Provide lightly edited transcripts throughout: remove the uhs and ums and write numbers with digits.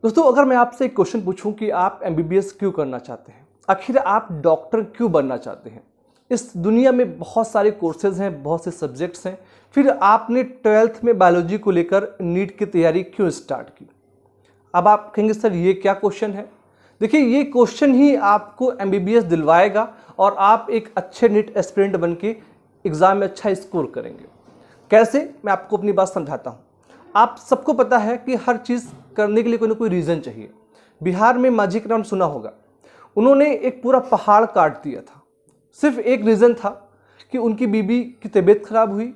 दोस्तों, अगर मैं आपसे एक क्वेश्चन पूछूं कि आप एमबीबीएस क्यों करना चाहते हैं, आखिर आप डॉक्टर क्यों बनना चाहते हैं। इस दुनिया में बहुत सारे कोर्सेज हैं, बहुत से सब्जेक्ट्स हैं, फिर आपने 12th में बायोलॉजी को लेकर नीट की तैयारी क्यों स्टार्ट की। अब आप कहेंगे सर ये क्या क्वेश्चन है। देखिए, ये क्वेश्चन ही आपको एमबीबीएस दिलवाएगा और आप एक अच्छे नीट एस्पिरेंट बन के एग्ज़ाम में अच्छा स्कोर करेंगे। कैसे, मैं आपको अपनी बात समझाता हूँ। आप सबको पता है कि हर चीज़ करने के लिए कोई ना कोई रीज़न चाहिए। बिहार में माझी का नाम सुना होगा, उन्होंने एक पूरा पहाड़ काट दिया था। सिर्फ एक रीज़न था कि उनकी बीबी की तबीयत खराब हुई,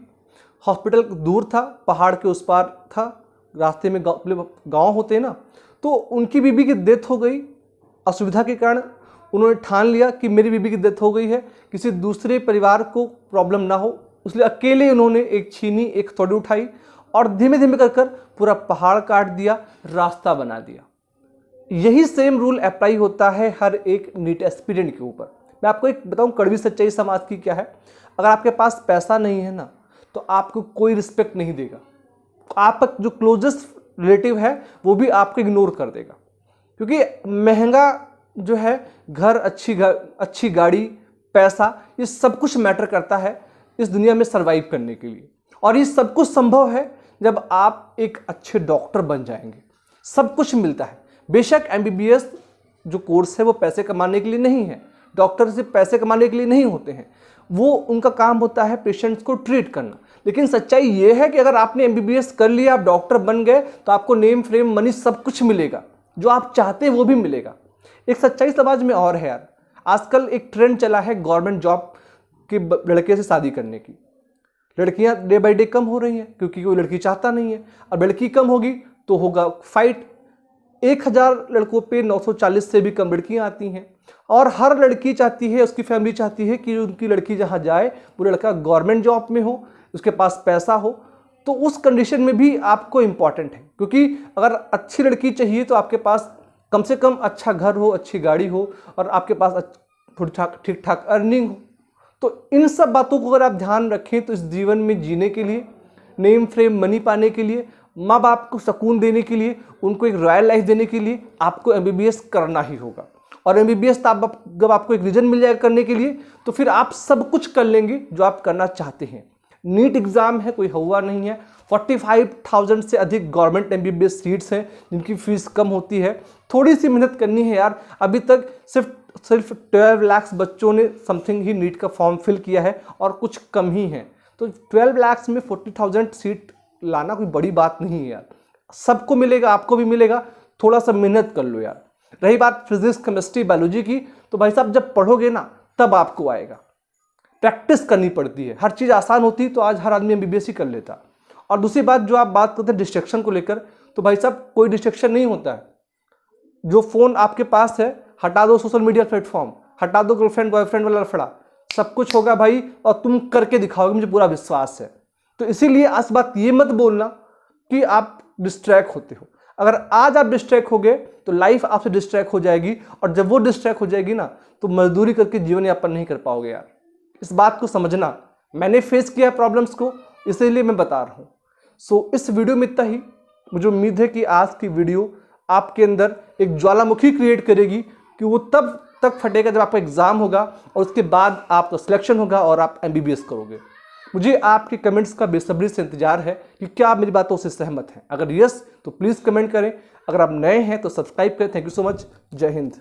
हॉस्पिटल दूर था, पहाड़ के उस पार था, रास्ते में गाँव होते हैं ना, तो उनकी बीबी की डेथ हो गई। असुविधा के कारण उन्होंने ठान लिया कि मेरी बीबी की डेथ हो गई है, किसी दूसरे परिवार को प्रॉब्लम ना हो, इसलिए अकेले उन्होंने एक छीनी, एक हथौड़ी उठाई और धीमे धीमे कर पूरा पहाड़ काट दिया, रास्ता बना दिया। यही सेम रूल अप्लाई होता है हर एक नीट एस्पिरेंट के ऊपर। मैं आपको एक बताऊं, कड़वी सच्चाई समाज की क्या है। अगर आपके पास पैसा नहीं है ना, तो आपको कोई रिस्पेक्ट नहीं देगा। आपका जो क्लोजेस्ट रिलेटिव है वो भी आपको इग्नोर कर देगा, क्योंकि महंगा जो है घर, अच्छी गाड़ी, पैसा, ये सब कुछ मैटर करता है इस दुनिया में सर्वाइव करने के लिए। और ये सब कुछ संभव है जब आप एक अच्छे डॉक्टर बन जाएंगे। सब कुछ मिलता है। बेशक एमबीबीएस जो कोर्स है वो पैसे कमाने के लिए नहीं है, डॉक्टर से पैसे कमाने के लिए नहीं होते हैं, वो उनका काम होता है पेशेंट्स को ट्रीट करना। लेकिन सच्चाई ये है कि अगर आपने एमबीबीएस कर लिया, आप डॉक्टर बन गए, तो आपको नेम फ्रेम मनी सब कुछ मिलेगा, जो आप चाहते हैं वो भी मिलेगा। एक सच्चाई समाज में और है यार, आजकल एक ट्रेंड चला है गवर्नमेंट जॉब के लड़के से शादी करने की। लड़कियां डे बाई डे कम हो रही हैं क्योंकि कोई लड़की चाहता नहीं है। अब लड़की कम होगी तो होगा फाइट। 1000 लड़कों पे 940 से भी कम लड़कियां आती हैं, और हर लड़की चाहती है, उसकी फैमिली चाहती है कि उनकी लड़की जहां जाए वो लड़का गवर्नमेंट जॉब में हो, उसके पास पैसा हो। तो उस कंडीशन में भी आपको इम्पॉर्टेंट है, क्योंकि अगर अच्छी लड़की चाहिए तो आपके पास कम से कम अच्छा घर हो, अच्छी गाड़ी हो और आपके पास ठीक ठाक अर्निंग हो। तो इन सब बातों को अगर आप ध्यान रखें तो इस जीवन में जीने के लिए, नेम फ्रेम मनी पाने के लिए, माँ बाप को सुकून देने के लिए, उनको एक रॉयल लाइफ देने के लिए आपको एमबीबीएस करना ही होगा। और एमबीबीएस जब आपको एक रीजन मिल जाएगा करने के लिए, तो फिर आप सब कुछ कर लेंगे जो आप करना चाहते हैं। नीट एग्जाम है, कोई हवा नहीं है। 45,000 से अधिक गवर्नमेंट एमबीबीएस सीट्स हैं जिनकी फीस कम होती है। थोड़ी सी मेहनत करनी है यार। अभी तक सिर्फ 12 लाख बच्चों ने समथिंग ही नीट का फॉर्म फिल किया है और कुछ कम ही है। तो 12 लाख में 40,000 सीट लाना कोई बड़ी बात नहीं है यार। सबको मिलेगा, आपको भी मिलेगा, थोड़ा सा मेहनत कर लो यार। रही बात फिजिक्स, केमिस्ट्री, बायोलॉजी की, तो भाई साहब जब पढ़ोगे ना तब आपको आएगा। प्रैक्टिस करनी पड़ती है। हर चीज़ आसान होती तो आज हर आदमी एमबीबीएस ही कर लेता। और दूसरी बात जो आप बात करते हैं डिस्ट्रैक्शन को लेकर, तो भाई साहब कोई डिस्ट्रैक्शन नहीं होता है। जो फ़ोन आपके पास है हटा दो, सोशल मीडिया प्लेटफॉर्म हटा दो, गर्लफ्रेंड बॉयफ्रेंड वाला लफड़ा, सब कुछ होगा भाई, और तुम करके दिखाओगे, मुझे पूरा विश्वास है। तो इसीलिए आज बात ये मत बोलना कि आप डिस्ट्रैक्ट होते हो। अगर आज आप डिस्ट्रैक्ट हो गए तो लाइफ आपसे डिस्ट्रैक्ट हो जाएगी, और जब वो डिस्ट्रैक्ट हो जाएगी ना, तो मजदूरी करके जीवन यापन नहीं कर पाओगे यार। इस बात को समझना। मैंने फेस किया प्रॉब्लम्स को, इसीलिए मैं बता रहा हूँ। सो इस वीडियो में इतना ही। मुझे उम्मीद है कि आज की वीडियो आपके अंदर एक ज्वालामुखी क्रिएट करेगी कि वो तब तक फटेगा जब आपका एग्जाम होगा, और उसके बाद आपका सिलेक्शन होगा और आप एमबीबीएस करोगे। मुझे आपके कमेंट्स का बेसब्री से इंतजार है कि क्या आप मेरी बातों से सहमत हैं। अगर यस तो प्लीज़ कमेंट करें। अगर आप नए हैं तो सब्सक्राइब करें। Thank you so much. जय हिंद।